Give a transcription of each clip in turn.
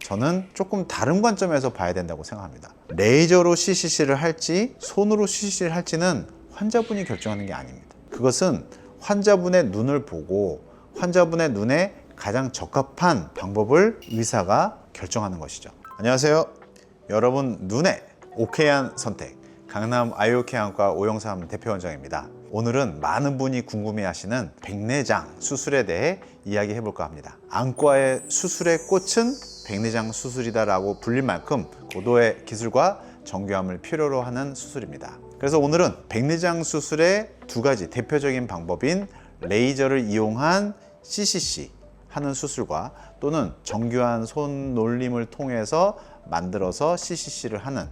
저는 조금 다른 관점에서 봐야 된다고 생각합니다. 레이저로 CCC를 할지 손으로 CCC를 할지는 환자분이 결정하는 게 아닙니다. 그것은 환자분의 눈을 보고 환자분의 눈에 가장 적합한 방법을 의사가 결정하는 것이죠. 안녕하세요. 여러분 눈에 오케이한 선택 강남 아이오케이안과 오영삼 대표원장입니다. 오늘은 많은 분이 궁금해하시는 백내장 수술에 대해 이야기해 볼까 합니다. 안과의 수술의 꽃은 백내장 수술이다라고 불릴 만큼 고도의 기술과 정교함을 필요로 하는 수술입니다. 그래서 오늘은 백내장 수술의 두 가지 대표적인 방법인 레이저를 이용한 CCC 하는 수술과 또는 정교한 손놀림을 통해서 만들어서 CCC를 하는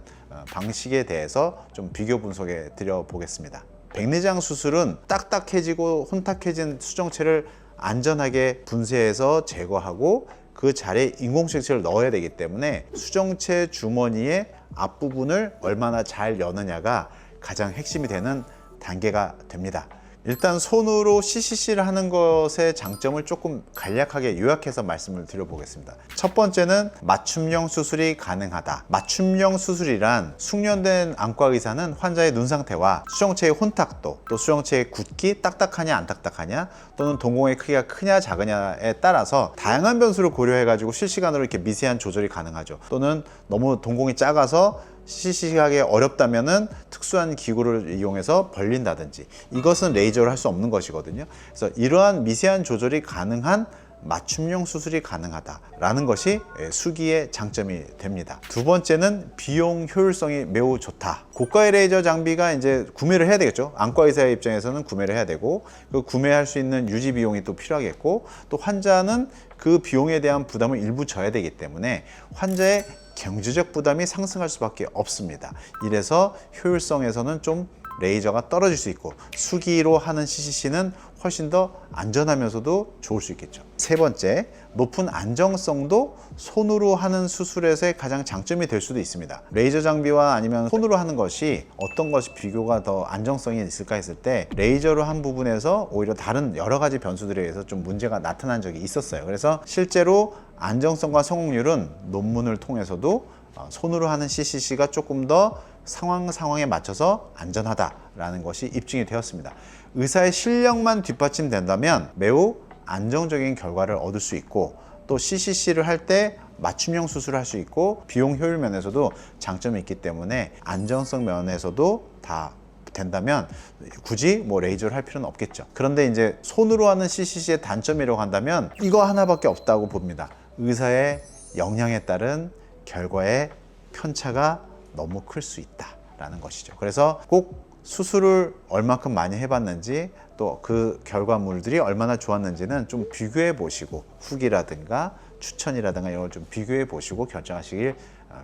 방식에 대해서 좀 비교 분석해 드려 보겠습니다. 백내장 수술은 딱딱해지고 혼탁해진 수정체를 안전하게 분쇄해서 제거하고 그 자리에 인공수정체를 넣어야 되기 때문에 수정체 주머니의 앞부분을 얼마나 잘 여느냐가 가장 핵심이 되는 단계가 됩니다. 일단 손으로 CCC를 하는 것의 장점을 조금 간략하게 요약해서 말씀을 드려보겠습니다. 첫 번째는 맞춤형 수술이 가능하다. 맞춤형 수술이란 숙련된 안과 의사는 환자의 눈 상태와 수정체의 혼탁도, 또 수정체의 굳기, 딱딱하냐 안 딱딱하냐, 또는 동공의 크기가 크냐 작으냐에 따라서 다양한 변수를 고려해가지고 실시간으로 이렇게 미세한 조절이 가능하죠. 또는 너무 동공이 작아서 CCC하기 어렵다면은 특수한 기구를 이용해서 벌린다든지, 이것은 레이저로 할 수 없는 것이거든요. 그래서 이러한 미세한 조절이 가능한 맞춤형 수술이 가능하다라는 것이 수기의 장점이 됩니다. 두 번째는 비용 효율성이 매우 좋다. 고가의 레이저 장비가 이제 구매를 해야 되겠죠. 안과 의사의 입장에서는 구매를 해야 되고, 그 구매할 수 있는 유지 비용이 또 필요하겠고, 또 환자는 그 비용에 대한 부담을 일부 져야 되기 때문에 환자의 경제적 부담이 상승할 수밖에 없습니다. 이래서 효율성에서는 좀 레이저가 떨어질 수 있고, 수기로 하는 CCC는 훨씬 더 안전하면서도 좋을 수 있겠죠. 세 번째, 높은 안정성도 손으로 하는 수술에서의 가장 장점이 될 수도 있습니다. 레이저 장비와 아니면 손으로 하는 것이 어떤 것이 비교가 더 안정성이 있을까 했을 때, 레이저로 한 부분에서 오히려 다른 여러 가지 변수들에 의해서 좀 문제가 나타난 적이 있었어요. 그래서 실제로 안정성과 성공률은 논문을 통해서도 손으로 하는 CCC가 조금 더 상황에 맞춰서 안전하다라는 것이 입증이 되었습니다. 의사의 실력만 뒷받침된다면 매우 안정적인 결과를 얻을 수 있고, 또 CCC를 할 때 맞춤형 수술을 할 수 있고, 비용 효율 면에서도 장점이 있기 때문에 안정성 면에서도 다 된다면 굳이 뭐 레이저를 할 필요는 없겠죠. 그런데 이제 손으로 하는 CCC의 단점이라고 한다면 이거 하나밖에 없다고 봅니다. 의사의 역량에 따른 결과의 편차가 너무 클 수 있다라는 것이죠. 그래서 꼭 수술을 얼마큼 많이 해봤는지, 또 그 결과물들이 얼마나 좋았는지는 좀 비교해 보시고, 후기라든가 추천이라든가 이런 걸 좀 비교해 보시고 결정하시길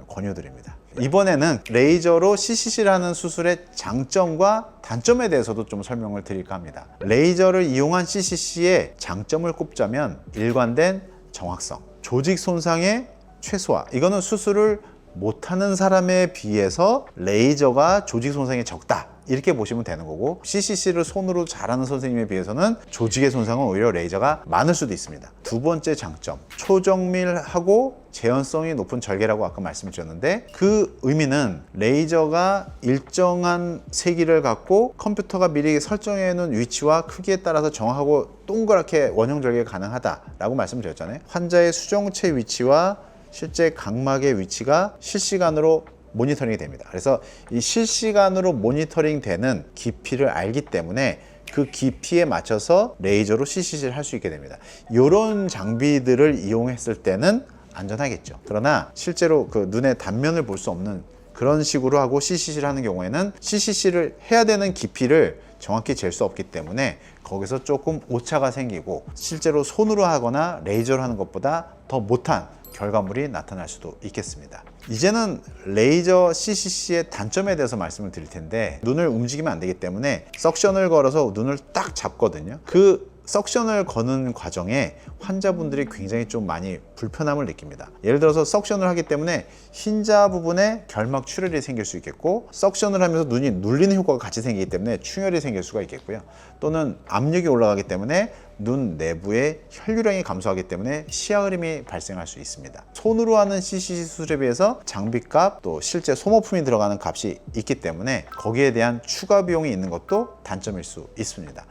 권유드립니다. 이번에는 레이저로 CCC를 하는 수술의 장점과 단점에 대해서도 좀 설명을 드릴까 합니다. 레이저를 이용한 CCC의 장점을 꼽자면 일관된 정확성, 조직 손상의 최소화. 이거는 수술을 못하는 사람에 비해서 레이저가 조직 손상이 적다, 이렇게 보시면 되는 거고, CCC를 손으로 잘하는 선생님에 비해서는 조직의 손상은 오히려 레이저가 많을 수도 있습니다. 두 번째 장점, 초정밀하고 재현성이 높은 절개라고 아까 말씀드렸는데, 그 의미는 레이저가 일정한 세기를 갖고 컴퓨터가 미리 설정해 놓은 위치와 크기에 따라서 정하고 동그랗게 원형 절개가 가능하다라고 말씀드렸잖아요. 환자의 수정체 위치와 실제 각막의 위치가 실시간으로 모니터링이 됩니다. 그래서 이 실시간으로 모니터링 되는 깊이를 알기 때문에 그 깊이에 맞춰서 레이저로 CCC를 할 수 있게 됩니다. 이런 장비들을 이용했을 때는 안전하겠죠. 그러나 실제로 그 눈의 단면을 볼 수 없는 그런 식으로 하고 CCC를 하는 경우에는 CCC를 해야 되는 깊이를 정확히 잴 수 없기 때문에 거기서 조금 오차가 생기고, 실제로 손으로 하거나 레이저로 하는 것보다 더 못한 결과물이 나타날 수도 있겠습니다. 이제는 레이저 CCC의 단점에 대해서 말씀을 드릴 텐데, 눈을 움직이면 안 되기 때문에 석션을 걸어서 눈을 딱 잡거든요. 그 석션을 거는 과정에 환자분들이 굉장히 좀 많이 불편함을 느낍니다. 예를 들어서 석션을 하기 때문에 흰자 부분에 결막 출혈이 생길 수 있겠고, 석션을 하면서 눈이 눌리는 효과가 같이 생기기 때문에 충혈이 생길 수가 있겠고요. 또는 압력이 올라가기 때문에 눈 내부의 혈류량이 감소하기 때문에 시야 흐림이 발생할 수 있습니다. 손으로 하는 CCC 수술에 비해서 장비값, 또 실제 소모품이 들어가는 값이 있기 때문에 거기에 대한 추가 비용이 있는 것도 단점일 수 있습니다.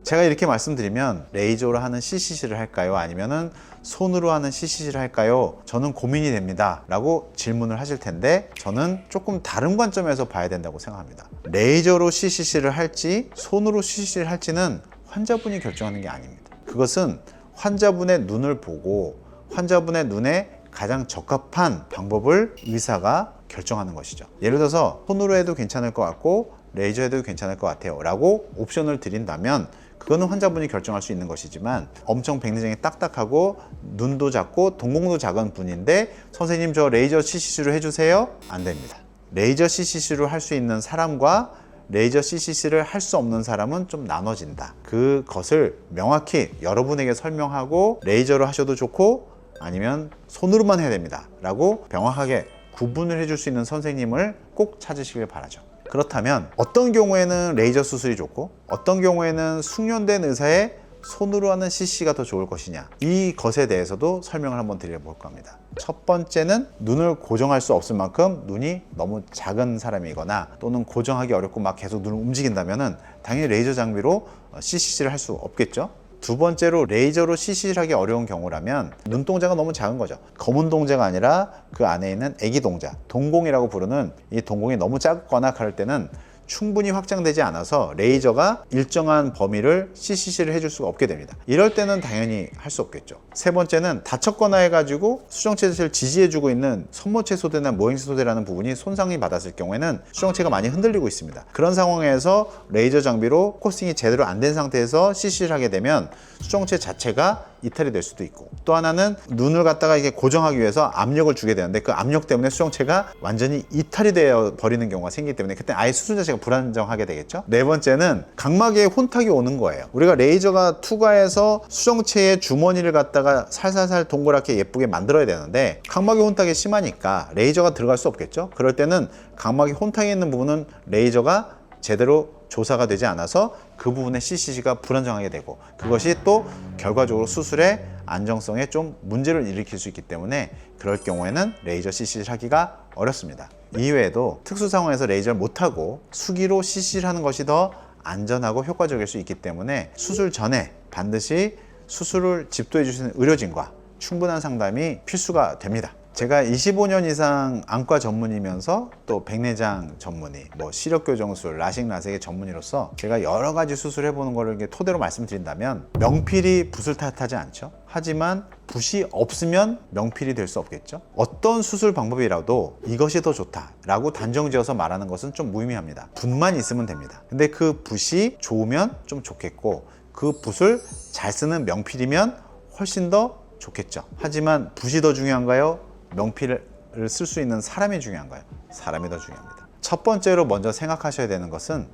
제가 이렇게 말씀드리면 레이저로 하는 CCC를 할까요? 아니면은 손으로 하는 CCC를 할까요? 저는 고민이 됩니다 라고 질문을 하실 텐데, 저는 조금 다른 관점에서 봐야 된다고 생각합니다. 레이저로 CCC를 할지 손으로 CCC를 할지는 환자분이 결정하는 게 아닙니다. 그것은 환자분의 눈을 보고 환자분의 눈에 가장 적합한 방법을 의사가 결정하는 것이죠. 예를 들어서 손으로 해도 괜찮을 것 같고 레이저 해도 괜찮을 것 같아요 라고 옵션을 드린다면 그거는 환자분이 결정할 수 있는 것이지만, 엄청 백내장이 딱딱하고 눈도 작고 동공도 작은 분인데 선생님 저 레이저 CCC로 해주세요? 안 됩니다. 레이저 CCC로 할 수 있는 사람과 레이저 CCC를 할 수 없는 사람은 좀 나눠진다. 그것을 명확히 여러분에게 설명하고 레이저로 하셔도 좋고 아니면 손으로만 해야 됩니다 라고 명확하게 구분을 해줄 수 있는 선생님을 꼭 찾으시길 바라죠. 그렇다면 어떤 경우에는 레이저 수술이 좋고 어떤 경우에는 숙련된 의사의 손으로 하는 CCC가 더 좋을 것이냐, 이 것에 대해서도 설명을 한번 드려볼까 합니다. 첫 번째는 눈을 고정할 수 없을 만큼 눈이 너무 작은 사람이거나 또는 고정하기 어렵고 막 계속 눈을 움직인다면 당연히 레이저 장비로 CCC를 할 수 없겠죠. 두 번째로 레이저로 CCC를 하기 어려운 경우라면 눈동자가 너무 작은 거죠. 검은 동자가 아니라 그 안에 있는 애기 동자, 동공이라고 부르는 이 동공이 너무 작거나 그럴 때는 충분히 확장되지 않아서 레이저가 일정한 범위를 CCC를 해줄 수가 없게 됩니다. 이럴 때는 당연히 할 수 없겠죠. 세 번째는 다쳤거나 해가지고 수정체를 지지해주고 있는 손모체 소대나 모행시 소대라는 부분이 손상이 받았을 경우에는 수정체가 많이 흔들리고 있습니다. 그런 상황에서 레이저 장비로 코스팅이 제대로 안 된 상태에서 CCC를 하게 되면 수정체 자체가 이탈이 될 수도 있고, 또 하나는 눈을 갖다가 이게 고정하기 위해서 압력을 주게 되는데 그 압력 때문에 수정체가 완전히 이탈이 되어 버리는 경우가 생기기 때문에 그때 아예 수술 자체가 불안정하게 되겠죠. 네 번째는 각막에 혼탁이 오는 거예요. 우리가 레이저가 투과해서 수정체의 주머니를 갖다가 살살살 동그랗게 예쁘게 만들어야 되는데 각막에 혼탁이 심하니까 레이저가 들어갈 수 없겠죠. 그럴 때는 각막에 혼탁이 있는 부분은 레이저가 제대로 조사가 되지 않아서 그 부분의 CCC가 불안정하게 되고, 그것이 또 결과적으로 수술의 안정성에 좀 문제를 일으킬 수 있기 때문에 그럴 경우에는 레이저 CCC를 하기가 어렵습니다. 이외에도 특수 상황에서 레이저를 못하고 수기로 CCC를 하는 것이 더 안전하고 효과적일 수 있기 때문에 수술 전에 반드시 수술을 집도해 주시는 의료진과 충분한 상담이 필수가 됩니다. 제가 25년 이상 안과 전문이면서 또 백내장 전문의, 시력교정술, 라식, 라섹의 전문의로서 제가 여러 가지 수술을 해보는 거를 이렇게 토대로 말씀드린다면 명필이 붓을 탓하지 않죠. 하지만 붓이 없으면 명필이 될 수 없겠죠. 어떤 수술 방법이라도 이것이 더 좋다라고 단정지어서 말하는 것은 좀 무의미합니다. 붓만 있으면 됩니다. 근데 그 붓이 좋으면 좀 좋겠고 그 붓을 잘 쓰는 명필이면 훨씬 더 좋겠죠. 하지만 붓이 더 중요한가요? 명필을 쓸 수 있는 사람이 중요한가요? 사람이 더 중요합니다. 첫 번째로 먼저 생각하셔야 되는 것은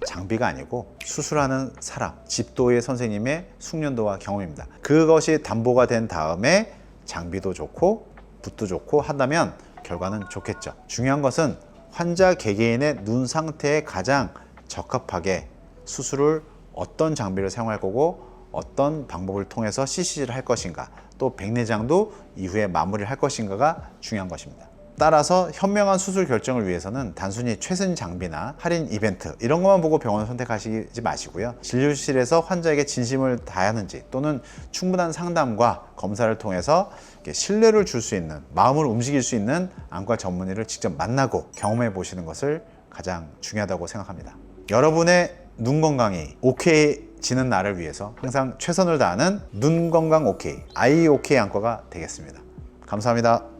장비가 아니고 수술하는 사람, 집도의 선생님의 숙련도와 경험입니다. 그것이 담보가 된 다음에 장비도 좋고 붓도 좋고 한다면 결과는 좋겠죠. 중요한 것은 환자 개개인의 눈 상태에 가장 적합하게 수술을 어떤 장비를 사용할 거고 어떤 방법을 통해서 CCC를 할 것인가, 또 백내장도 이후에 마무리를 할 것인가가 중요한 것입니다. 따라서 현명한 수술 결정을 위해서는 단순히 최신 장비나 할인 이벤트 이런 것만 보고 병원을 선택하시지 마시고요. 진료실에서 환자에게 진심을 다하는지 또는 충분한 상담과 검사를 통해서 신뢰를 줄 수 있는, 마음을 움직일 수 있는 안과 전문의를 직접 만나고 경험해 보시는 것을 가장 중요하다고 생각합니다. 여러분의 눈 건강이 오케이지는 날을 위해서 항상 최선을 다하는 눈 건강 오케이, 아이 오케이 안과가 되겠습니다. 감사합니다.